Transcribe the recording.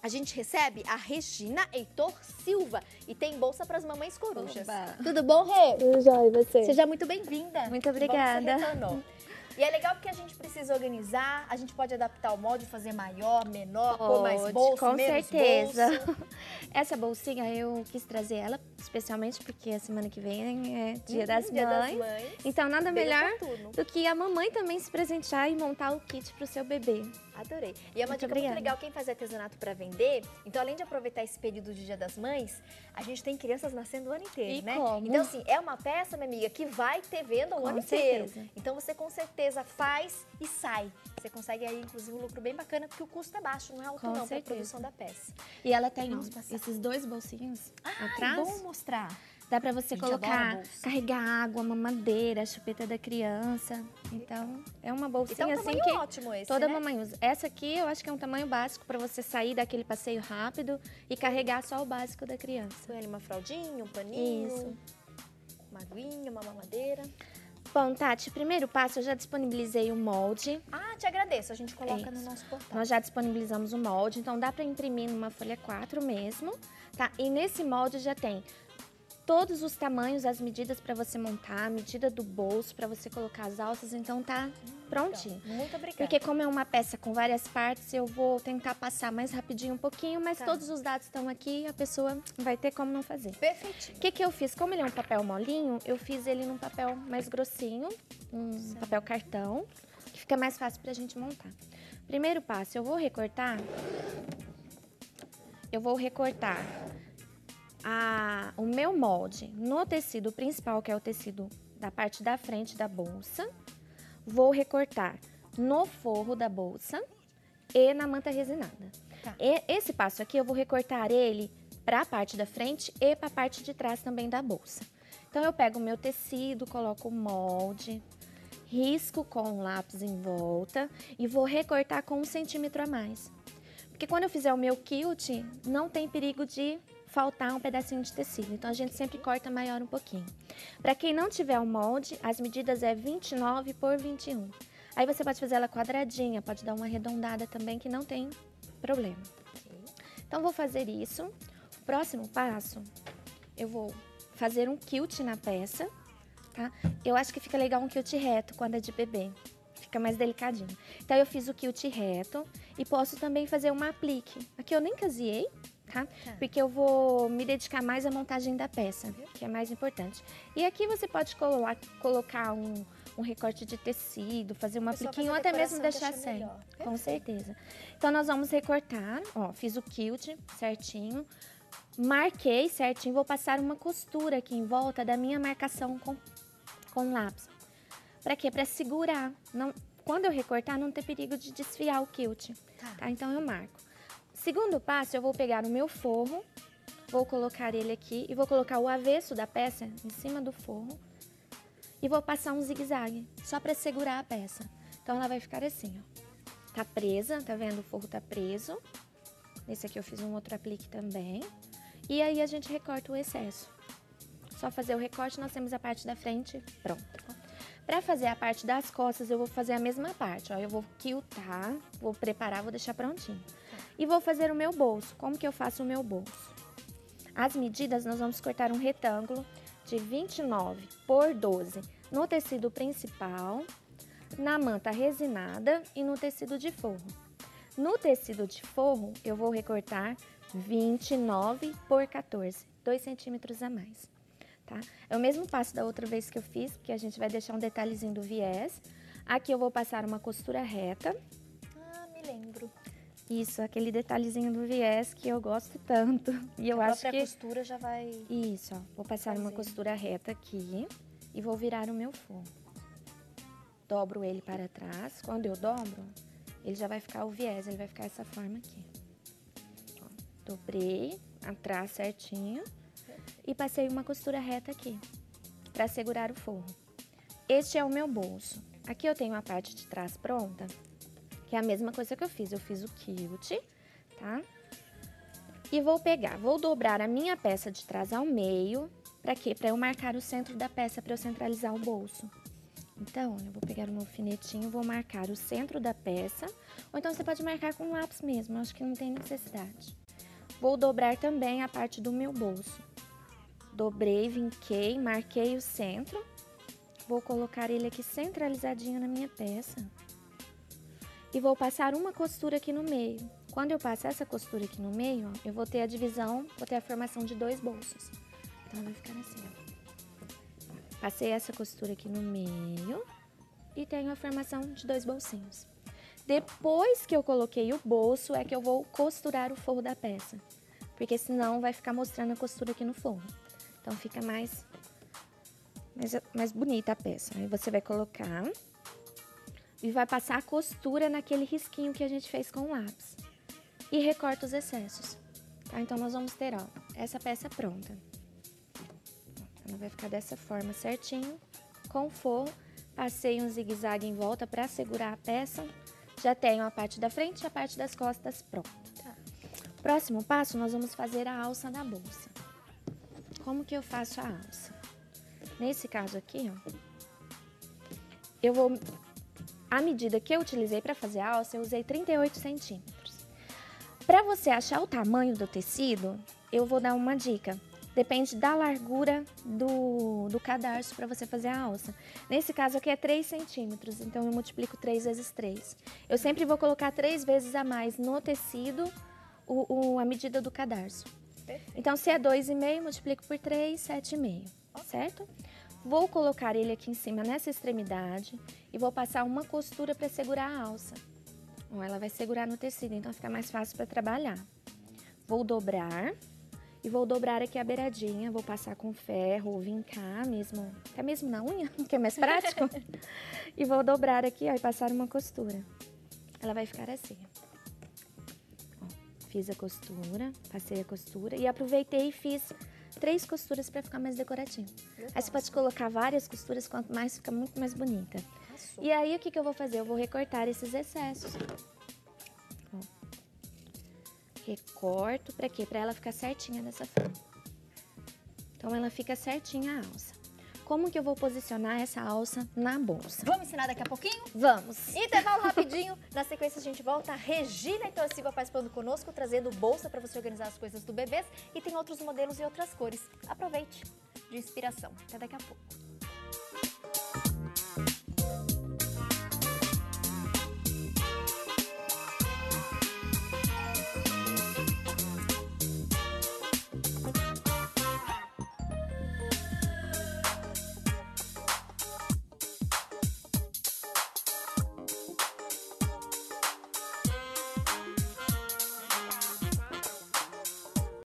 a gente recebe a Regina Heitor Silva e tem bolsa para as mamães corujas. Oba. Tudo bom, Rê? Tudo jóia, e você? Seja muito bem-vinda. Muito Que bom que obrigada. você retornou. E é legal porque a gente precisa organizar, a gente pode adaptar o molde, fazer maior, menor, pôr mais bolso, com menos certeza. bolso. Essa bolsinha eu quis trazer ela, especialmente porque a semana que vem é Dia das Dia Mães. das Mães. Então nada Bem melhor oportuno. do que a mamãe também se presentear e montar o kit para o seu bebê. Adorei. E é uma Muito dica muito obrigada. legal quem faz artesanato para vender. Então, além de aproveitar esse período de Dia das Mães, a gente tem crianças nascendo o ano inteiro, E né? como? Então, assim, é uma peça, minha amiga, que vai ter venda o Com ano inteiro. certeza. Então, você com certeza faz e sai. Você consegue aí, inclusive, um lucro bem bacana, porque o custo é baixo, não é alto Com não, para a certeza. produção da peça. E ela tem Vamos passar. esses dois bolsinhos Ai, atrás. vamos mostrar. Dá pra você A gente adora colocar, bolsa. carregar água, mamadeira, a chupeta da criança. Então, é uma E bolsinha tá um assim tamanho que ótimo esse, toda né? mamãe usa. Essa aqui eu acho que é um tamanho básico pra você sair daquele passeio rápido e carregar só o básico da criança. Põe ali uma fraldinha, um paninho, Isso. uma aguinha, uma mamadeira. Bom, Tati, primeiro passo, eu já disponibilizei o molde. Ah, te agradeço. A gente coloca no Isso. nosso portal. Nós já disponibilizamos o molde, então dá pra imprimir numa folha 4 mesmo, tá? E nesse molde já tem todos os tamanhos, as medidas para você montar, a medida do bolso para você colocar as alças, então tá prontinho. Então, muito obrigada. Porque como é uma peça com várias partes, eu vou tentar passar mais rapidinho um pouquinho, mas Tá. todos os dados estão aqui, a pessoa vai ter como não fazer. Perfeitinho. O que que eu fiz? Como ele é um papel molinho, eu fiz ele num papel mais grossinho, um papel cartão, que fica mais fácil pra gente montar. Primeiro passo, eu vou recortar o meu molde no tecido principal, que é o tecido da parte da frente da bolsa. Vou recortar no forro da bolsa e na manta resinada. Tá. E esse passo aqui eu vou recortar ele para a parte da frente e para a parte de trás também da bolsa. Então eu pego o meu tecido, coloco o molde, risco com um lápis em volta e vou recortar com 1 centímetro a mais. Porque quando eu fizer o meu quilt, não tem perigo de faltar um pedacinho de tecido. Então, a gente sempre corta maior um pouquinho. Para quem não tiver o molde, as medidas é 29 por 21. Aí você pode fazer ela quadradinha, pode dar uma arredondada também, que não tem problema. Então, vou fazer isso. O próximo passo, eu vou fazer um quilt na peça, tá? Eu acho que fica legal um quilt reto quando é de bebê. Fica mais delicadinho. Então, eu fiz o quilt reto e posso também fazer uma aplique. Aqui eu nem caseei, tá? Porque eu vou me dedicar mais à montagem da peça, que é mais importante. E aqui você pode colocar um recorte de tecido, fazer uma Pessoal, apliquinho ou fazer até mesmo decoração, deixar deixa sem. melhor. Com certeza. Então, nós vamos recortar, ó, fiz o quilt certinho, marquei certinho, vou passar uma costura aqui em volta da minha marcação com lápis. Pra quê? Pra segurar. Quando eu recortar, não ter perigo de desfiar o quilt. Tá? Então, eu marco. Segundo passo, eu vou pegar o meu forro, vou colocar ele aqui e vou colocar o avesso da peça em cima do forro e vou passar um zigue-zague, só para segurar a peça. Então, ela vai ficar assim, ó. Tá presa, tá vendo? O forro tá preso. Nesse aqui eu fiz um outro aplique também. E aí, a gente recorta o excesso. Só fazer o recorte, nós temos a parte da frente pronta. Para fazer a parte das costas, eu vou fazer a mesma parte, ó. Eu vou quiltar, vou preparar, vou deixar prontinho. E vou fazer o meu bolso. Como que eu faço o meu bolso? As medidas, nós vamos cortar um retângulo de 29 por 12 no tecido principal, na manta resinada e no tecido de forro. No tecido de forro, eu vou recortar 29 por 14, 2 centímetros a mais. Tá? É o mesmo passo da outra vez que eu fiz, porque a gente vai deixar um detalhezinho do viés. Aqui eu vou passar uma costura reta. Ah, me lembro. Isso, aquele detalhezinho do viés que eu gosto tanto. E eu acho que... A própria costura já vai... Isso, ó. Vou passar uma costura reta aqui e vou virar o meu forro. Dobro ele para trás. Quando eu dobro, ele já vai ficar o viés, ele vai ficar essa forma aqui. Ó, dobrei atrás certinho e passei uma costura reta aqui para segurar o forro. Este é o meu bolso. Aqui eu tenho a parte de trás pronta, que é a mesma coisa que eu fiz. Eu fiz o quilt, tá? E vou dobrar a minha peça de trás ao meio. Pra quê? Pra eu marcar o centro da peça, pra eu centralizar o bolso. Então, eu vou pegar o meu alfinetinho, vou marcar o centro da peça, ou então você pode marcar com lápis mesmo, eu acho que não tem necessidade. Vou dobrar também a parte do meu bolso. Dobrei, vinquei, marquei o centro, vou colocar ele aqui centralizadinho na minha peça. E vou passar uma costura aqui no meio. Quando eu passar essa costura aqui no meio, ó, eu vou ter a divisão, vou ter a formação de 2 bolsos. Então, vai ficar assim, ó. Passei essa costura aqui no meio e tenho a formação de 2 bolsinhos. Depois que eu coloquei o bolso, é que eu vou costurar o forro da peça. Porque senão vai ficar mostrando a costura aqui no forro. Então, fica mais bonita a peça. Aí você vai colocar e vai passar a costura naquele risquinho que a gente fez com o lápis. E recorta os excessos. Tá? Então, nós vamos ter, ó, essa peça pronta. Ela vai ficar dessa forma certinho, com o forro. Passei um zigue-zague em volta para segurar a peça. Já tenho a parte da frente e a parte das costas pronta. Tá. Próximo passo, nós vamos fazer a alça da bolsa. Como que eu faço a alça? Nesse caso aqui, ó, eu vou... A medida que eu utilizei para fazer a alça, eu usei 38 centímetros. Para você achar o tamanho do tecido, eu vou dar uma dica. Depende da largura do cadarço para você fazer a alça. Nesse caso aqui é 3 centímetros, então eu multiplico 3 vezes 3. Eu sempre vou colocar 3 vezes a mais no tecido a medida do cadarço. Perfeito. Então, se é 2,5, multiplico por 3, 7,5, certo? Vou colocar ele aqui em cima nessa extremidade e vou passar uma costura para segurar a alça. Ó, ela vai segurar no tecido, então fica mais fácil para trabalhar. Vou dobrar. E vou dobrar aqui a beiradinha, vou passar com ferro ou vincar mesmo, até mesmo na unha, que é mais prático. E vou dobrar aqui, ó, e passar uma costura. Ela vai ficar assim. Ó, fiz a costura, passei a costura e aproveitei e fiz 3 costuras para ficar mais decorativo. Aí você pode colocar várias costuras, quanto mais fica muito mais bonita. E aí o que eu vou fazer? Eu vou recortar esses excessos. Ó. Recorto, pra quê? Pra ela ficar certinha dessa forma. Então, ela fica certinha a alça. Como que eu vou posicionar essa alça na bolsa? Vamos ensinar daqui a pouquinho? Vamos! Intervalo rapidinho, na sequência a gente volta. A Regina e Torciva participando conosco, trazendo bolsa para você organizar as coisas do bebês. E tem outros modelos e outras cores. Aproveite de inspiração. Até daqui a pouco.